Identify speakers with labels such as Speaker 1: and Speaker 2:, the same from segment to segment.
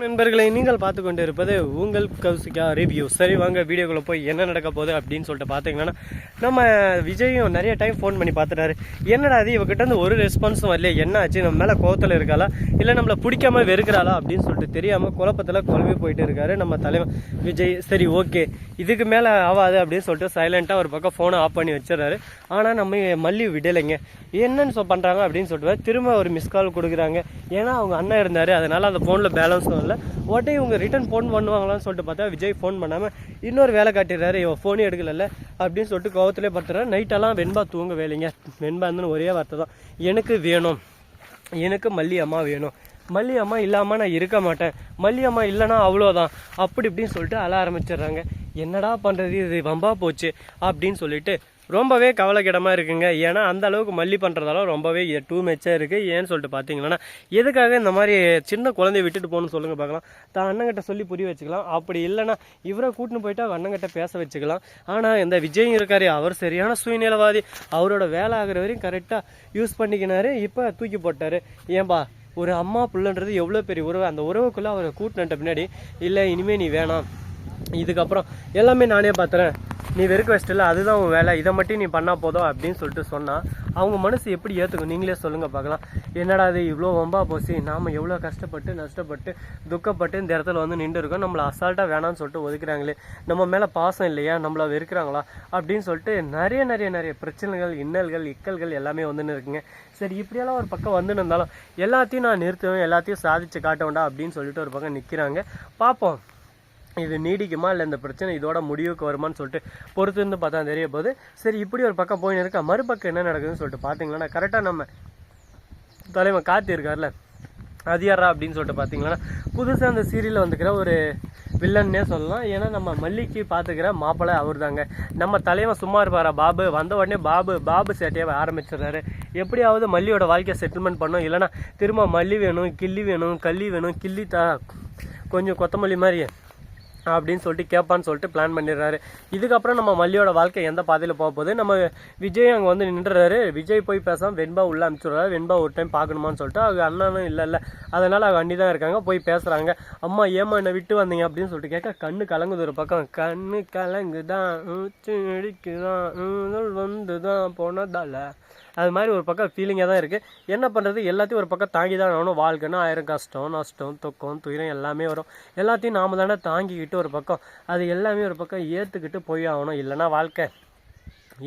Speaker 1: நண்பர்களை நீங்கள் பார்த்து கொண்டு இருப்பது உங்கள் கௌசிகா ரிவ்யூ. சரி வாங்க வீடியோக்குள்ளே போய் என்ன நடக்க போகுது அப்படின்னு சொல்லிட்டு பார்த்தீங்கன்னா, நம்ம விஜயும் நிறைய டைம் ஃபோன் பண்ணி பார்த்துட்டாரு. என்னடா அது இவகிட்ட இருந்து ஒரு ரெஸ்பான்ஸும் வரல, என்ன ஆச்சு, நம்ம மேலே கோவத்தில் இருக்காளா இல்லை நம்மளை பிடிக்காம வெறுக்கிறாளா அப்படின்னு சொல்லிட்டு தெரியாமல் குழப்பத்தில் குழம்பி போயிட்டு இருக்காரு நம்ம தலைவன் விஜய். சரி ஓகே இதுக்கு மேலே ஆகாது அப்படின்னு சொல்லிட்டு சைலண்ட்டாக ஒரு பக்கம் ஃபோனை ஆஃப் பண்ணி வச்சிடறாரு. ஆனால் நம்ம மல்லி விடலைங்க. என்னன்னு பண்ணுறாங்க அப்படின்னு சொல்லிட்டு திரும்ப ஒரு மிஸ் கால் கொடுக்குறாங்க. ஏன்னா அவங்க அண்ணன் இருந்தார், அதனால் அந்த ஃபோனில் பேலன்ஸும் இல்லை. உடனே இவங்க ரிட்டன் ஃபோன் பண்ணுவாங்களான்னு சொல்லிட்டு பார்த்தா விஜய் ஃபோன் பண்ணாமல் இன்னொரு வேலை காட்டிடுறாரு. இவன் ஃபோனே எடுக்கல அப்படின்னு சொல்லிட்டு கோவத்திலே பார்த்துறாரு. நைட்டெல்லாம் வெண்பா தூங்க வேலைங்க. வெண்பா இருந்துன்னு ஒரே வார்த்தை தான், எனக்கு வேணும், எனக்கு மல்லி அம்மா வேணும், மல்லி அம்மா இல்லாமல் நான் இருக்க மாட்டேன், மல்லி அம்மா இல்லைனா அவ்வளோதான் அப்படி இப்படின்னு சொல்லிட்டு அழ ஆரம்பிச்சிடுறாங்க. என்னடா பண்ணுறது, இது வம்பா போச்சு அப்படின்னு சொல்லிட்டு ரொம்பவே கவலைக்கிடமாக இருக்குங்க. ஏன்னா அந்த அளவுக்கு மல்லி பண்ணுறதால ரொம்பவே டூ மெச்சாக இருக்குது. ஏன்னு சொல்லிட்டு பார்த்தீங்கன்னா, எதுக்காக இந்த மாதிரி சின்ன குழந்தைய விட்டுட்டு போகணும்னு சொல்லுங்கள் பார்க்கலாம். தான் அண்ணங்கிட்ட சொல்லி புரிய வச்சுக்கலாம். அப்படி இல்லைன்னா இவரை கூட்டின்னு போயிட்டு அண்ணங்கிட்ட பேச வச்சுக்கலாம். ஆனால் இந்த விஜய் இருக்காரு, அவர் சரியான சுயநிலவாதி. அவரோட வேலை ஆகிற வரையும் கரெக்டாக யூஸ் பண்ணிக்கினாரு. இப்போ தூக்கி போட்டார். ஏன்பா ஒரு அம்மா பிள்ளைன்றது எவ்வளோ பெரிய உறவு, அந்த உறவுக்குள்ளே அவரை கூட்டினட்ட பின்னாடி இல்லை இனிமேல் நீ வேணாம், இதுக்கப்புறம் எல்லாமே நானே பார்த்துறேன், நீ வெறுக்க வச்சிட்டில்ல அதுதான் உன் வேலை, இதை மட்டும் நீ பண்ணால் போதும் அப்படின்னு சொல்லிட்டு சொன்னால் அவங்க மனசு எப்படி ஏற்றுக்கும் நீங்களே சொல்லுங்கள் பார்க்கலாம். என்னடா அது இவ்வளோ வம்பா போச்சு, நாம் எவ்வளோ கஷ்டப்பட்டு நஷ்டப்பட்டு துக்கப்பட்டு இந்த இடத்துல வந்து நின்று இருக்கோம், நம்மளை அசால்ட்டாக வேணான்னு சொல்லிட்டு ஒதுக்குறாங்களே, நம்ம மேலே பாசம் இல்லையா, நம்மளை வெறுக்கிறாங்களா அப்படின்னு சொல்லிட்டு நிறைய பிரச்சனைகள், இன்னல்கள், இக்கல்கள் எல்லாமே வந்துன்னு இருக்குங்க. சரி இப்படியெல்லாம் ஒரு பக்கம் வந்துன்னு இருந்தாலும் எல்லாத்தையும் நான் நிறுத்துவேன், எல்லாத்தையும் சாதிச்சு காட்ட வேண்டாம் அப்படின்னு சொல்லிட்டு ஒரு பக்கம் நிற்கிறாங்க. பார்ப்போம் இது நீடிக்குமா இல்லை இந்த பிரச்சனை இதோட முடிவுக்கு வருமானு சொல்லிட்டு பொறுத்து இருந்து பார்த்தா தெரிய போகுது. சரி இப்படி ஒரு பக்கம் போயின்னு இருக்கா, மறுபக்கம் என்ன நடக்குதுன்னு சொல்லிட்டு பார்த்தீங்கன்னா, கரெக்டாக நம்ம தலைவன் காத்து இருக்கார்ல அது யாரா அப்படின்னு சொல்லிட்டு பார்த்தீங்கன்னா, புதுசாக அந்த சீரியலில் வந்துக்கிற ஒரு வில்லன்னே சொல்லலாம். ஏன்னா நம்ம மல்லிக்கு பார்த்துக்கிற மாப்பிள்ளை அவர் தாங்க. நம்ம தலைவன் சும்மா இருப்பாரா, பாபு வந்த உடனே பாபு சேட்டையை ஆரம்பிச்சிடுறாரு. எப்படியாவது மல்லியோட வாழ்க்கையை செட்டில்மெண்ட் பண்ணோம், இல்லைனா திரும்ப மல்லி வேணும், கிள்ளி வேணும், கள்ளி வேணும், கிள்ளி கொஞ்சம் கொத்தமல்லி மாதிரி அப்படின்னு சொல்லிட்டு கேட்பான்னு சொல்லிட்டு பிளான் பண்ணிடுறாரு. இதுக்கப்புறம் நம்ம மல்லியோட வாழ்க்கை எந்த பாதையில் போக போகுது. நம்ம விஜய் அங்கே வந்து நின்றுறாரு. விஜய் போய் பேசாமல் வெண்பா உள்ளே அனுப்பிச்சுடுறாரு. வெண்பா ஒரு டைம் பார்க்கணுமான்னு சொல்லிட்டு அவங்க அண்ணனும் இல்லை, அதனால் அவங்க அண்ணி தான் இருக்காங்க. போய் பேசுகிறாங்க. அம்மா ஏமா என்னை விட்டு வந்தீங்க அப்படின்னு சொல்லிட்டு கேட்க கண்ணு கலங்குது. ஒரு பக்கம் கண்ணு கலங்குதான் வந்து தான் போனதால அது மாதிரி ஒரு பக்கம் ஃபீலிங்காக தான் இருக்குது. என்ன பண்ணுறது, எல்லாத்தையும் ஒரு பக்கம் தாங்கி தான் ஆகணும். வாழ்க்கைன்னா 1000 கஷ்டம் நஷ்டம் துக்கம் துயரம் எல்லாமே வரும். எல்லாத்தையும் நாம தானே தாங்கிக்கிட்டு ஒரு பக்கம் அது எல்லாமே ஒரு பக்கம் ஏற்றுக்கிட்டு போய் ஆகணும். இல்லைன்னா வாழ்க்கை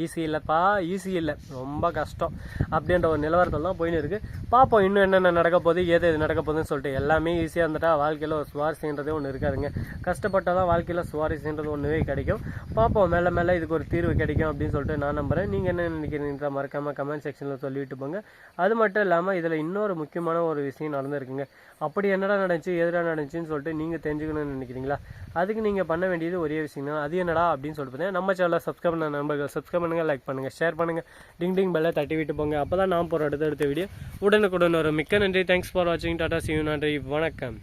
Speaker 1: ஈஸி இல்லைப்பா, ஈஸி இல்லை, ரொம்ப கஷ்டம் அப்படின்ற ஒரு நிலவரத்தில் தான் போயின்னு இருக்குது. பார்ப்போம் இன்னும் என்னென்ன நடக்க போகுது, எது நடக்க போகுதுன்னு சொல்லிட்டு. எல்லாமே ஈஸியாக இருந்துட்டா வாழ்க்கையில் ஒரு சுவாரஸ்யன்றதே ஒன்று இருக்காதுங்க. கஷ்டப்பட்டால் தான் வாழ்க்கையில் சுவாரஸ்யன்றது ஒன்றுவே கிடைக்கும். பார்ப்போம் மேலே இதுக்கு ஒரு தீர்வு கிடைக்கும் அப்படின்னு சொல்லிட்டு நான் நம்புகிறேன். நீங்கள் என்ன நினைக்கிறீங்க மறக்காமல் கமெண்ட் செக்ஷனில் சொல்லிவிட்டு போங்க. அது மட்டும் இல்லாமல் இதில் இன்னொரு முக்கியமான ஒரு விஷயம் நடந்திருக்குங்க. அப்படி என்னடா நடந்துச்சு எதிராக நடந்துச்சுன்னு சொல்லிட்டு நீங்கள் தெரிஞ்சுக்கணும்னு நினைக்கிறீங்களா? அதுக்கு நீங்கள் பண்ண வேண்டியது ஒரே விஷயம் தான். அது என்னடா அப்படின்னு சொல்லிட்டு பார்த்தீங்கன்னா, நம்ம சேனலை சப்ஸ்கிரைப் பண்ண நண்பர்கள் சப்ஸ்கிரைப் பண்ணுங்கள், லைக் பண்ணுங்கள், ஷேர் பண்ணுங்கள், டிங் பெல்லை தட்டி விட்டு போங்க. அப்போ தான் நான் போகிற அடுத்த வீடியோ உடனுக்குடன் வரும். மிக்க நன்றி. தேங்க்ஸ் ஃபார் வாட்சிங். டாடா, see you, நன்றி, வணக்கம்.